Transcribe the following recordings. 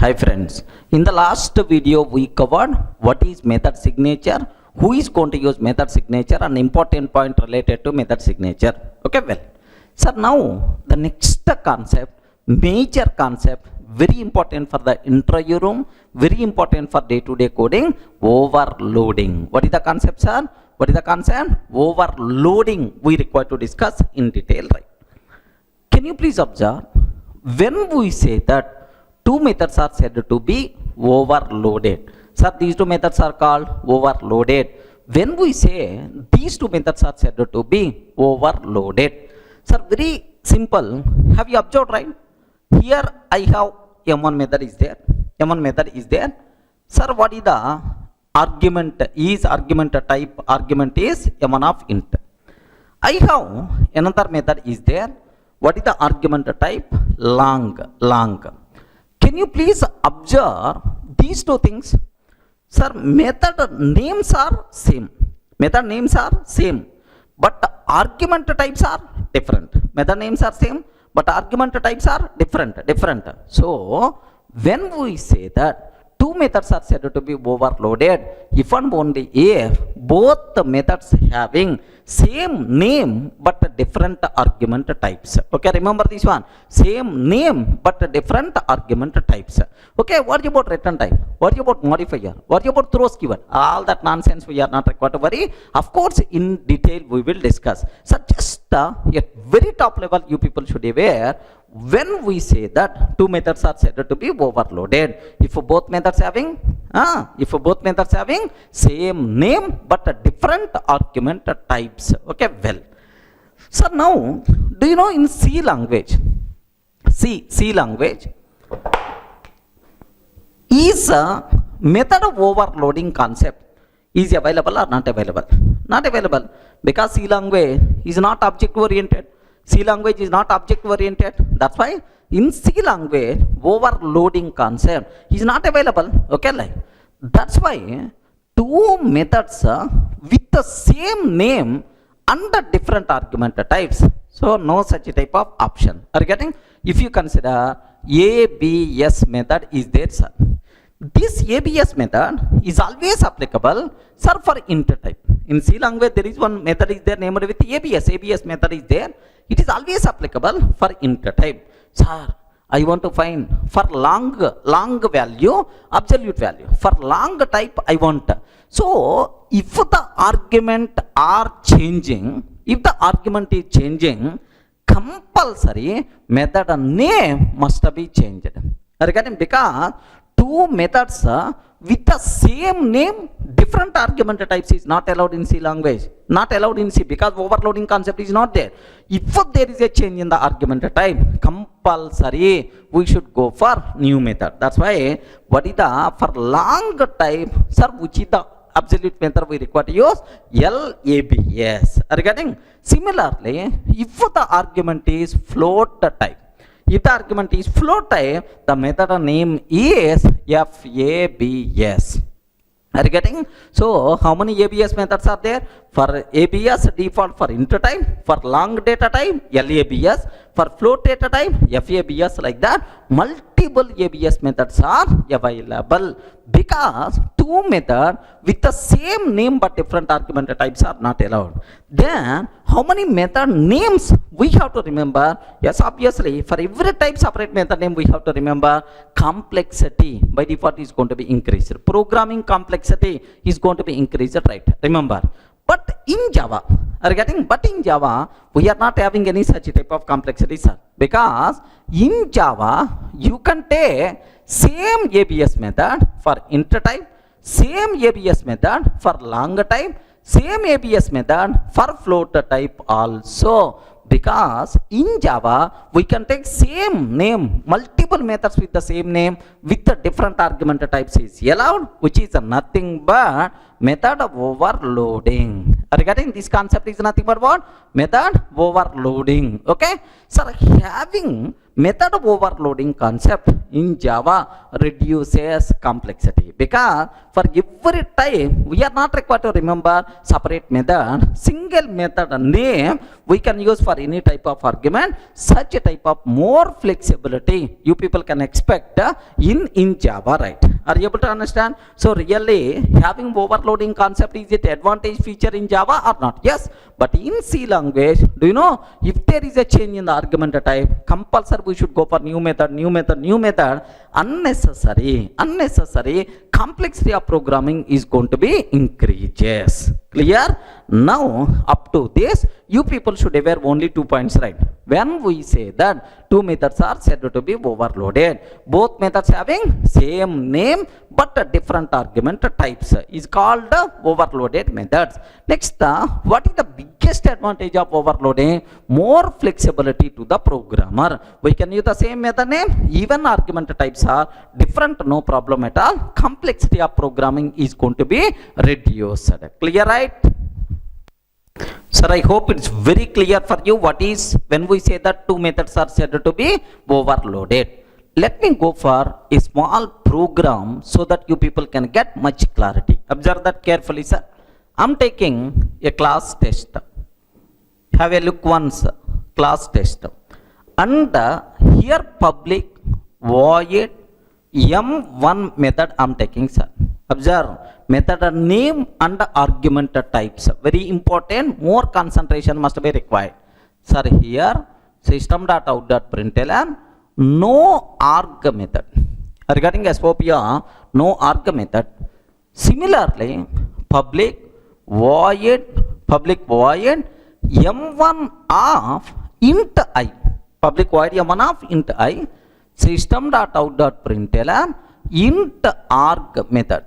Hi friends, in the last video we covered what is method signature, who is going to use method signature, and important point related to method signature. Okay, well, so now the next concept, major concept, very important for the interview room, very important for day-to-day coding, overloading. What is the concept, sir? What is the concept? Overloading we require to discuss in detail, right? Can you please observe, when we say that two methods are said to be overloaded. Sir, these two methods are called overloaded. When we say these two methods are said to be overloaded, sir, very simple. Have you observed, right? Here I have M1 method is there. M1 method is there. Sir, what is the argument? Is argument type? Argument is M1 of int. I have another method is there. What is the argument type? Long. Can you please observe these two things? Sir, method names are same. Method names are same, but argument types are different. Method names are same, but argument types are different. So, when we say that two methods are said to be overloaded, if and only if both the methods having same name but different argument types. Okay, remember this one. Same name but different argument types. Okay, what about return type? What about modifier? What about throws keyword? All that nonsense we are not required to worry. Of course, in detail we will discuss. So just at very top level, you people should be aware. When we say that two methods are said to be overloaded, if both methods having same name but different argument types. Okay, well. So now, do you know in C language, C language is a method of overloading concept is available or not available? Not available, because C language is not object oriented. C language is not object oriented. That's why in C language overloading concept is not available. Okay, like that's why two methods with the same name under different argument types. So no such type of option. Are you getting? If you consider ABS method is there, sir. This ABS method is always applicable, sir, for int type. In C language there is one method is there named with ABS. ABS method is there. It is always applicable for int type. Sir, I want to find for long value, absolute value. For long type I want. So if the argument are changing, if the argument is changing, compulsory method name must be changed. Are you getting? Because two methods with the same name, different argument types is not allowed in C language. Not allowed in C, because overloading concept is not there. If there is a change in the argument type, compulsory we should go for new method. That's why what is the for long type, sir, which is the absolute method we require to use? LABS. Are you getting? Similarly, if the argument is float type, if the argument is float type, the method name is FABS. Are you getting? So how many ABS methods are there? For ABS default for int type, for long data type LABS, for float data type FABS, like that. Multiple ABS methods are available, because two methods with the same name but different argument types are not allowed. Then how many method names we have to remember? Yes, obviously for every type separate method name we have to remember. Complexity by default is going to be increased. Programming complexity is going to be increased, right? Remember. But in Java, are you getting? But in Java, we are not having any such type of complexity, sir. Because in Java, you can take same ABS method for int type, same ABS method for long type, same ABS method for float type also. Because in Java, we can take same name, multiple methods with the same name with the different argument types is allowed, which is nothing but method of overloading. Regarding this concept is nothing but what? Method overloading. Okay. So having method overloading concept in Java reduces complexity, because for every time we are not required to remember separate method, single method name we can use for any type of argument. Such a type of more flexibility you people can expect in Java, right? Are you able to understand? So really having overloading concept, is it advantage feature in Java or not? Yes, but in C language, do you know, if there is a change in the argument type, compulsory we should go for new method. Unnecessary complexity of programming is going to be increases. Clear? Now up to this you people should aware only 2 points, right? When we say that two methods are said to be overloaded, both methods having same name but different argument types is called overloaded methods. Next, what is the biggest advantage of overloading? More flexibility to the programmer. We can use the same method name, even argument types are different, no problem at all. Complexity of programming is going to be reduced. Clear, right? Sir, I hope it's very clear for you what is when we say that two methods are said to be overloaded. Let me go for a small program so that you people can get much clarity. Observe that carefully, sir. I'm taking a class test. Have a look once, class test. And here public void M1 method I'm taking, sir. Observe, method name and argument types. Very important, more concentration must be required. Sir, here system.out.println, no arg method. Regarding SOPR, no arg method. Similarly, public void M1 of int I. Public void M1 of int I. System.out.println int arg method.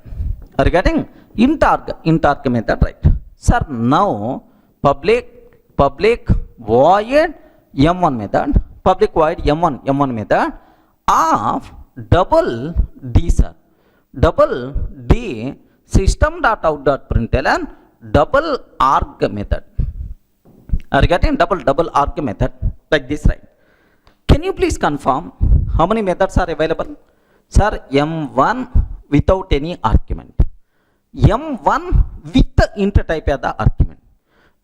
Regarding int arg method, right? Sir, now public void M1 method, public void M1 method of double D, sir. Double D system.out.println double arg method. Regarding double arg method, like this, right? Can you please confirm how many methods are available? Sir, M1 without any argument. M1 with the int type as the argument.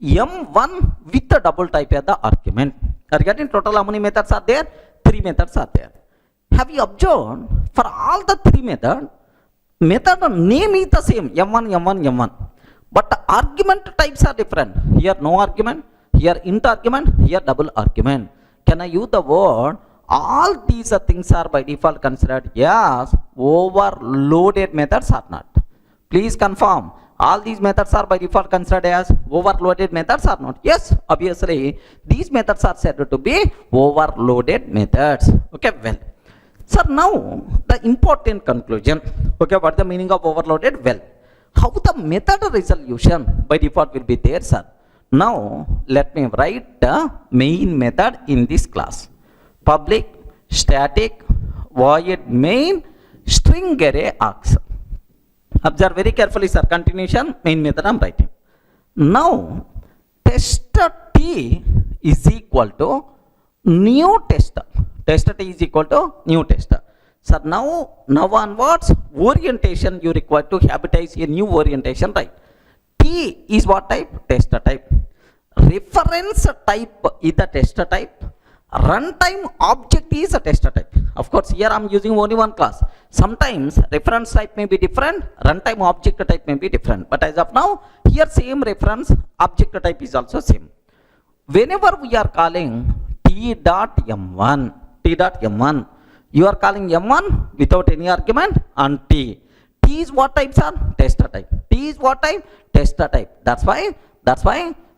M1 with the double type as the argument. Regarding total how many methods are there? 3 methods are there. Have you observed for all the 3 methods, method name is the same, M1. But the argument types are different. Here no argument, here int argument, here double argument. Can I use the word? All these things are by default considered as overloaded methods or not? Please confirm. All these methods are by default considered as overloaded methods or not? Yes, obviously these methods are said to be overloaded methods. Okay, well. Sir, now the important conclusion. Okay, what the meaning of overloaded? Well, how the method resolution by default will be there, sir. Now let me write the main method in this class. Public static void main string array args. Observe very carefully, sir. Continuation, main method I'm writing. Now tester t is equal to new tester. Tester t is equal to new tester. Sir, now onwards orientation you require to habitize a new orientation, right? T is what type? Tester type. Reference type is the tester type. Runtime object is a tester type. Of course, here I am using only one class. Sometimes reference type may be different, runtime object type may be different. But as of now, here same reference object type is also same. Whenever we are calling t.m1, you are calling m1 without any argument and t. T is what type, sir? Tester type. T is what type? Tester type. That's why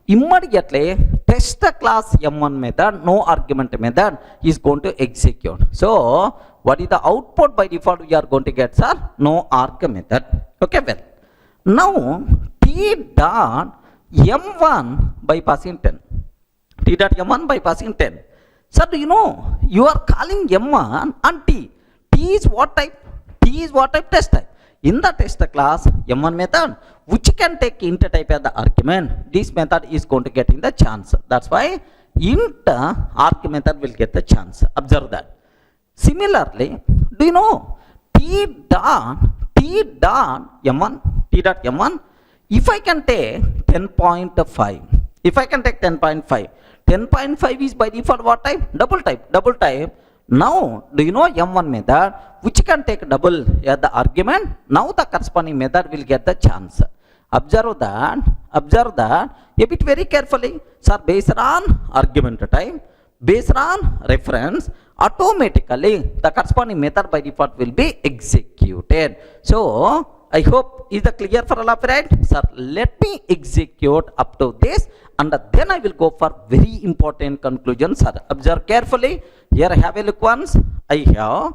immediately tester class m1 method, no argument method is going to execute. So what is the output by default we are going to get, sir? No arg method. Okay, well. Now t dot m1 by passing 10. T dot m1 by passing 10. Sir, do you know you are calling m1 and t. T is what type? T is what type? Test type. In the test class m1 method, which can take int type as the argument, this method is going to get in the chance. That's why int arg method will get the chance. Observe that. Similarly, do you know t dot m1, if I can take 10.5, if I can take 10.5 is by default what type? Double type. Now, do you know m1 method which can take double as the argument? Now the corresponding method will get the chance. Observe that a bit very carefully. Sir, based on argument type, based on reference, automatically the corresponding method by default will be executed. So I hope is the clear for all of right? Sir, let me execute up to this and then I will go for very important conclusion. Sir, observe carefully. Here I have a look once. I have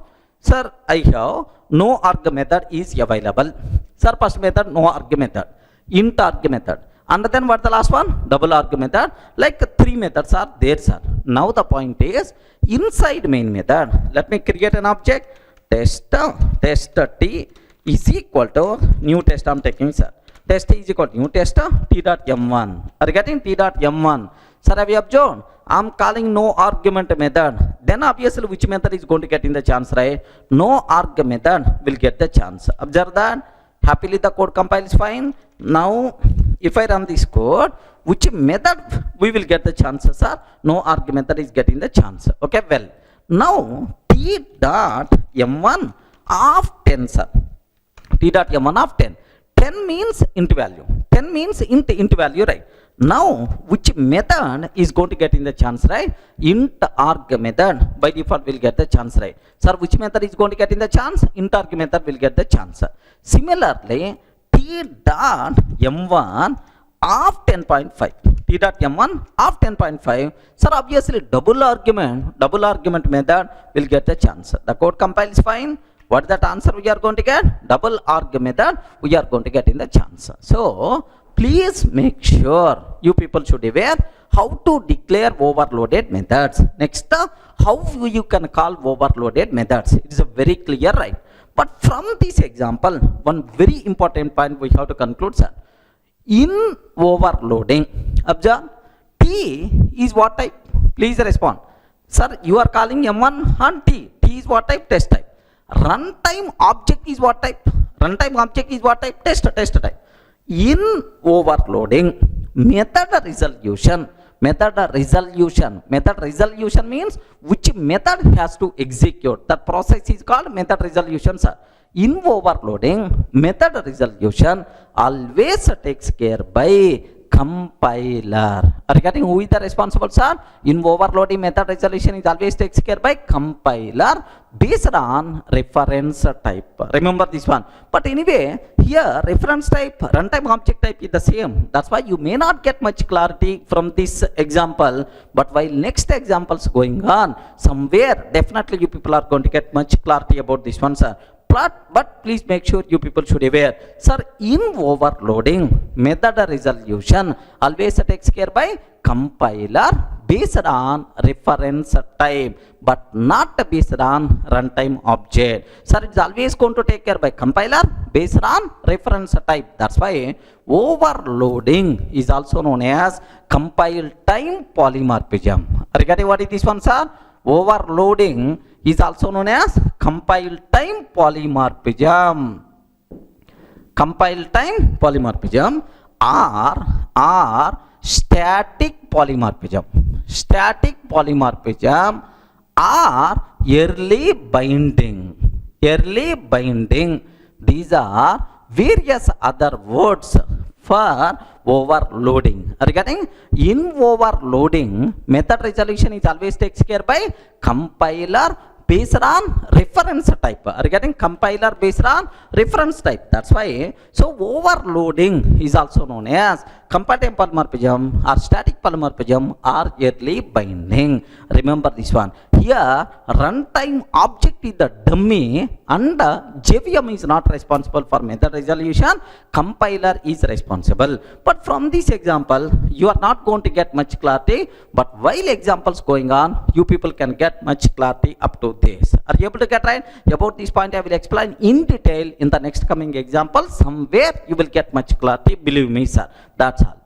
no arg method is available. Sir, first method no arg method, int arg method, and then what the last one? Double arg method. Like 3 methods are there, sir. Now the point is inside main method, let me create an object. Test t is equal to new test I'm taking, sir. Test is equal to new test t dot m1. Are you getting t dot m1? Sir, have you observed? I'm calling no argument method. Then obviously which method is going to get in the chance, right? No arg method will get the chance. Observe that. Happily the code compiles fine. Now if I run this code, which method we will get the chances, sir? No arg method is getting the chance. Okay, well, now t dot m1 of 10, sir. T dot m1 of 10. 10 means int value. 10 means int value, right? Now, which method is going to get in the chance, right? Int arg method by default will get the chance, right? Sir, which method is going to get in the chance? Int arg method will get the chance. Similarly, t dot m1 of 10.5. T dot m1 of 10.5. Sir, obviously double argument method will get the chance. The code compiles fine. What is that answer we are going to get? Double arg method we are going to get in the chance. So please make sure you people should be aware how to declare overloaded methods. Next, how you can call overloaded methods. It is a very clear, right? But from this example, one very important point we have to conclude, sir. In overloading, observe, t is what type? Please respond. Sir, you are calling m1 and t. T is what type? Test type. Runtime object is what type? Runtime object is what type? Test type. In overloading, method resolution means which method has to execute. That process is called method resolution, sir. In overloading, method resolution always takes care by compiler. Regarding who is the responsible, sir? In overloading, method resolution is always takes care by compiler based on reference type. Remember this one. But anyway, here reference type, runtime object type is the same. That's why you may not get much clarity from this example. But while next examples going on, somewhere definitely you people are going to get much clarity about this one, sir. But please make sure you people should be aware. Sir, in overloading, method resolution always takes care by compiler based on reference type, but not based on runtime object. Sir, it's always going to take care by compiler based on reference type. That's why overloading is also known as compile time polymorphism. Regarding what is this one, sir? Overloading is also known as compile time polymorphism. Compile time polymorphism or static polymorphism. Static polymorphism or early binding. Early binding. These are various other words for overloading. Regarding in overloading, method resolution is always takes care by compiler based on reference type. Regarding compiler based on reference type. That's why, so overloading is also known as compile time polymorphism or static polymorphism or early binding. Remember this one. here runtime object is the dummy and JVM is not responsible for method resolution, compiler is responsible. But from this example, you are not going to get much clarity, but while examples going on, you people can get much clarity up to this. Are you able to get right? About this point I will explain in detail in the next coming example. Somewhere you will get much clarity, believe me sir. That's all.